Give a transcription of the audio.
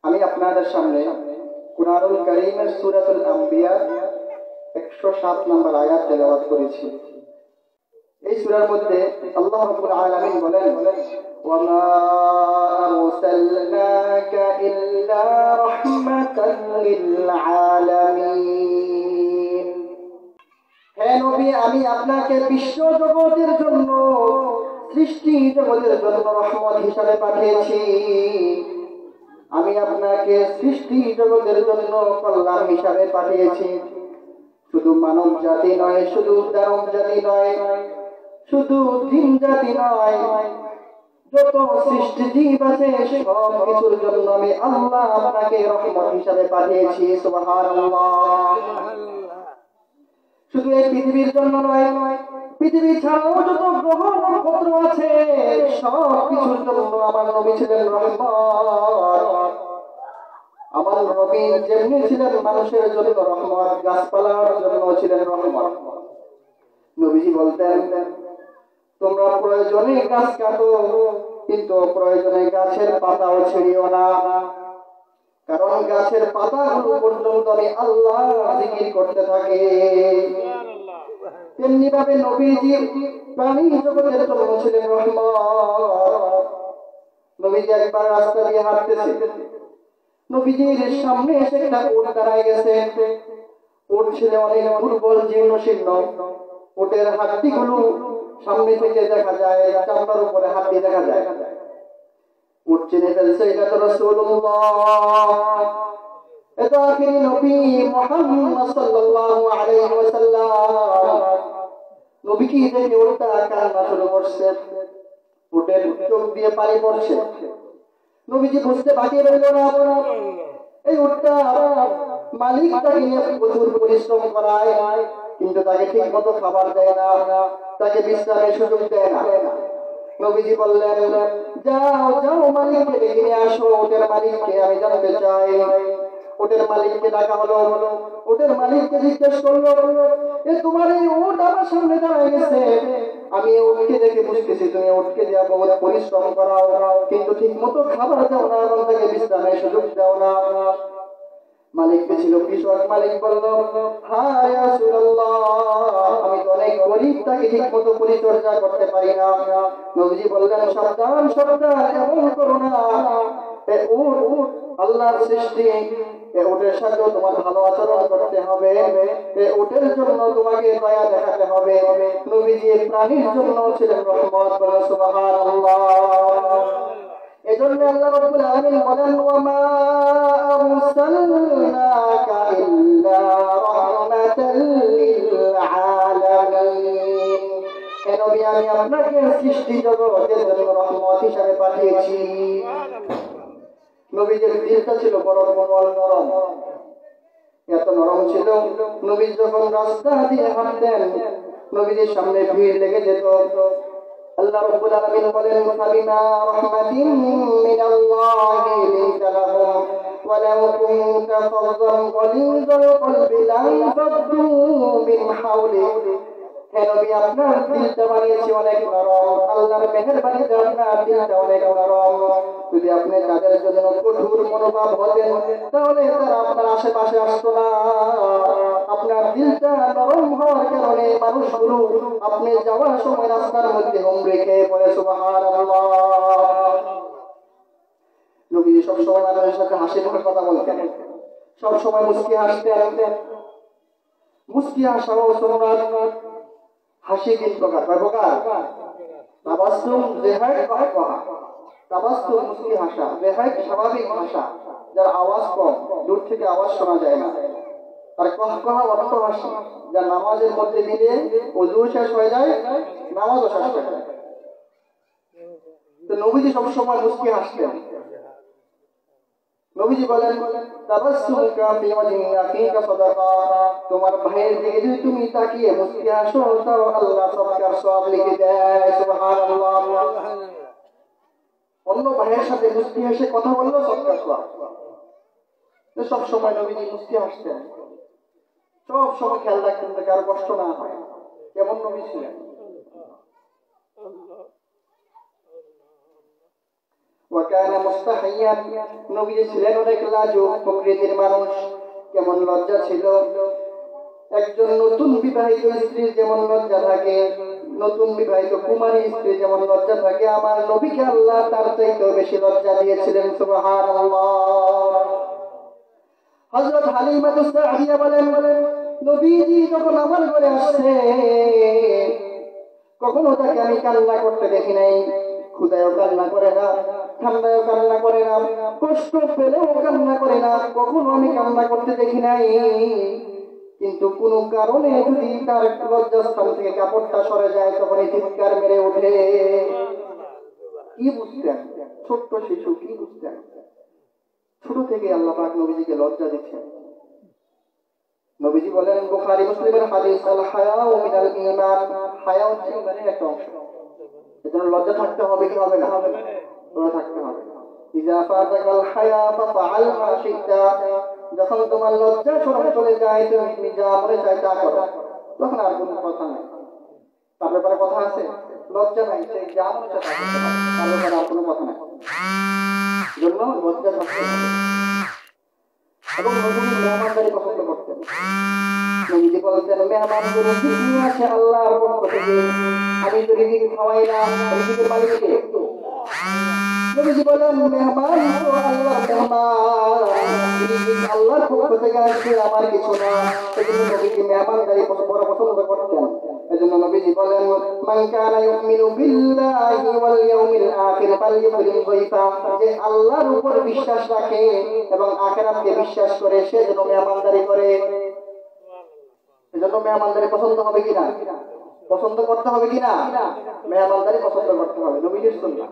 আমি আপনাদের সামনে কুরআনুল কারীমের সূরাতুল আম্বিয়া 107 নম্বর আয়াত তেলাওয়াত করেছি। এই সূরার মধ্যে আল্লাহ রাব্বুল আলামিন বলেন, ওয়ামা আরসালনাকা ইল্লা রাহমাতাল লিল আলামিন। হে নবী, আমি আপনাকে বিশ্ব জগতের জন্য, সৃষ্টি জগতের জন্য রহমত হিসাবে পাঠিয়েছি। আমি আপনাকে সৃষ্টি জগতের জন্য কল্যাণ হিসাবে পাঠিয়েছি। শুধু মানব জাতি নয়, শুধু দানব জাতি নয়, শুধু জিন জাতি নয়, যত সৃষ্টি জীব আছে সব কিছুর জন্য আমি আল্লাহ আপনাকে রহমত হিসাবে পাঠিয়েছি। সুবহানাল্লাহ। শুধু এই পৃথিবীর জন্য নয়, পৃথিবী ছাড়াও যত গ্রহ নক্ষত্র আছে সব কিছুর জন্য আমার নবী ছিলেন রহমত। আমার নবী যেমনি ছিলেন মানুষের জন্য রহমত, গাছপালার জন্য ছিলেন রহমত। নবীজি বলতেন, তোমরা প্রয়োজনে গাছ কাটো, কিন্তু প্রয়োজনে গাছের পাতাও ছিঁড়িও না, কারণ গাছের পাতাগুলো পর্যন্ত আমি আল্লাহ জিকির করতে থাকি। তেমনি ভাবে নবীজি প্রাণী জগতের জন্য ছিলেন রহমত। নবীজি একবার রাস্তা দিয়ে হাঁটতেছে, নবীজির সামনে এসে একটা উট দাঁড়ায় গেছে। উট ছিল অনেক দুর্বল, জীর্ণ শীর্ণ। উটের হাড্ডিগুলো সামনে থেকে দেখা যায়, চামড়ার উপরে হাড্ডি দেখা যায়। উট চিনে ফেলছে, এটা তো রাসূলুল্লাহ, এটা আখিরি নবী মুহাম্মদ সাল্লাল্লাহু আলাইহি ওয়াসাল্লাম। নবীকে দেখে উটটা কান্না শুরু করছে, উটের চোখ দিয়ে পানি পড়ছে। নবীজি বুঝতে বাকি রইল না, এই উটটা মালিক তাকে নিয়ে প্রচুর পরিশ্রম করায়, কিন্তু তাকে ঠিক মতো খাবার দেয় না, তাকে বিশ্রামের সুযোগ দেয় না। নবীজি বললেন, যাও যাও মালিককে ডেকে নিয়ে আসো, উটের মালিককে আমি জানতে চাই। উটের মালিককে ডাকা হলো। উটের মালিককে জিজ্ঞেস করলো, এ তোমার এই উট আমার সামনে দাঁড়ায় গেছে, আমি উটকে দেখে বুঝতেছি তুমি উটকে দিয়া বহুত পরিশ্রম করাও, কিন্তু ঠিক মতো খাবার দাও না এবং তাকে বিশ্রামের সুযোগ দাও না। মালিককে ছিল কৃষক। মালিক বলল, হ্যাঁ ইয়া রাসূলুল্লাহ, আমি তো অনেক গরীব, তাকে ঠিক মতো পরিচর্যা করতে পারি না। নবীজি বললেন, সাবধান সাবধান, এমন করো না। উট আল্লাহর সৃষ্টি, উটের সাথেও তোমার ভালো আচরণ করতে হবে, উটের জন্য তোমাকে দয়া দেখাতে হবে। নবীজি প্রাণীর জন্য ছিলেন রহমত। বলেন সুবহানাল্লাহ। এজন্য আল্লাহ রাব্বুল আলামিন বলেন, ওয়ামা আরসালনাকা ইল্লা রাহমাতাল লিল আলামিন। হে নবী, আমি আপনাকে সৃষ্টি জগতের জন্য রহমত হিসাবে পাঠিয়েছি। নবীজির দিলটা ছিল বড় বড় নরম, এত নরম ছিল, নবী যখন রাস্তা দিয়ে হাঁটতেন নবীজির সামনে ভিড় লেগে যেত। আল্লাহ রাব্বুল আলামিন বলেন, ফাবিমা রাহমাতিন মিনাল্লাহি লিনতা লাহুম ওয়া লাউ কুনতা ফাযযান গালিযাল কলবি লানফাদ্দু মিন হাওলিক। হে নবী, আপনার দিলটা বানিয়েছি অনেক নরম, আল্লাহর মেহেরবানিতে আপনার দিলটা অনেক নরম। যদি আপনি তাদের জন্য কঠোর মনোভাব হতেন তাহলে তারা আপনার আশেপাশে আসতো না। আপনার দিলটা নরম হওয়ার কারণে মানুষগুলো আপনি যাওয়ার সময় রাস্তার মধ্যে হুমড়ি খেয়ে পড়ে। সুবহানাল্লাহ। নবী সবসময় মানুষের সাথে হাসি মুখে কথা বলতেন, সবসময় মুস্কি হাসতেন। মুস্কি হাসাও সুন্নাত। হাসি তিন প্রকার, কয় প্রকার? তাবাসসুম, যিহাক, কাহকাহা। তাবাসসুম মুস্কি হাসা, যিহাক স্বাভাবিক হাসা, যার আওয়াজ কম, দূর থেকে আওয়াজ শোনা যায় না। আর কাহকাহা অর্থ হাসি, যা নামাজের মধ্যে দিলে ওযু শেষ হয়ে যায়, নামাজও শেষ হয়ে যায়। তো নবীজি সবসময় মুস্কি হাসতেন। নবীজি বলেন, তাবাসসুমুকা ফি ওয়াজহি আখিকা সাদাকা। তোমার ভাইয়ের দিকে যদি তুমি তাকিয়ে মুস্কি হাসো তাও আল্লাহ সবকার সওয়াব লিখে দেয়। সুবহানাল্লাহ। অন্য ভাইয়ের সাথে মুস্কি হেসে কথা বললো সবকার সওয়াব। তো সব সময় নবীজি মুস্কি হাসতেন, সব সময় খেয়াল রাখতেন যে কারো কষ্ট না হয়। কেমন নবী ছিলেন! ওয়াকানা মুস্তাহিয়ান, নবীজি ছিলেন অনেক লাজুক প্রকৃতির মানুষ। কেমন লজ্জা ছিল! একজন নতুন বিবাহিত স্ত্রীর যেমন লজ্জা থাকে, নতুন বিবাহিত কুমারী স্ত্রী যেমন লজ্জা থাকে, আমার নবীকে আল্লাহ তার চাইতেও বেশি লজ্জা দিয়েছিলেন। সুবহানাল্লাহ। হযরত হালিমা সাদিয়া বলেন, নবীজি যখন আমার ঘরে আসছে কখনো তাকে আমি কান্না করতে দেখি নাই। ক্ষুধায়ও কান্না করে না, ঠান্ডায়ও কান্না করে না, কষ্ট পেলেও কান্না করে না, কখনো আমি কান্না করতে দেখি নাই। কিন্তু কোন কারণে যদি তার লজ্জাস্থান থেকে কাপড়টা সরে যায় তখন চিৎকার মেরে ওঠে। কি বুঝতেন? ছোট্ট শিশু, কি বুঝতেন? ছোট থেকে আল্লাহ পাক নবীজিকে লজ্জা দিচ্ছেন। নবীজি বলেন, বুখারী মুসলিমের হাদিস, আল হায়াউ মিনাল ঈমান, হায়া হচ্ছে ইমানের একটা অংশ। এজন্য লজ্জা থাকতে হবে কি হবে না? লজ্জা থাকতে হবে। ইজা ফাতাকাল হায়া ফাআল মা শিতা, যখন তোমার লজ্জা শরম চলে যায় তুমি যা মনে চাই তা করো, তখন আর কোনো কথা নাই। তার ব্যাপারে কথা আছে? লজ্জা নাই, সেই যা মনে চাই তা করতে হবে, তার ব্যাপারে আর কোনো কথা নাই। এজন্য লজ্জা থাকতে হবে। এবং নবীজি মেহমানদারি পছন্দ করতেন। নবীজি বলতেন, মেহমানগুলো রিজিক আছে আল্লাহর পক্ষ থেকে, আমি তো রিজিক খাওয়াই না, রিজিকের মালিক কে? নবীজি বলেন, মেহমান তো আল্লাহর মেহমান, রিজিক আল্লাহর পক্ষ থেকে আসবে, আমার কিছু না। সেজন্য নবীজি মেহমানদারি বড় পছন্দ করতেন। এজন্য নবীজি বলেন, মান কানা ইউমিনু বিল্লাহি ওয়াল ইয়াউমিল আখির ফালইউকরিম যায়ফা, যে আল্লাহর উপর বিশ্বাস রাখে এবং আখিরাতকে বিশ্বাস করে সে যেন মেহমানদারি করে। এজন্য মেহমানদারি পছন্দ হবে কিনা? পছন্দ করতে হবে কিনা? মেহমানদারি পছন্দ করতে হবে, নবীজির সুন্নাহ।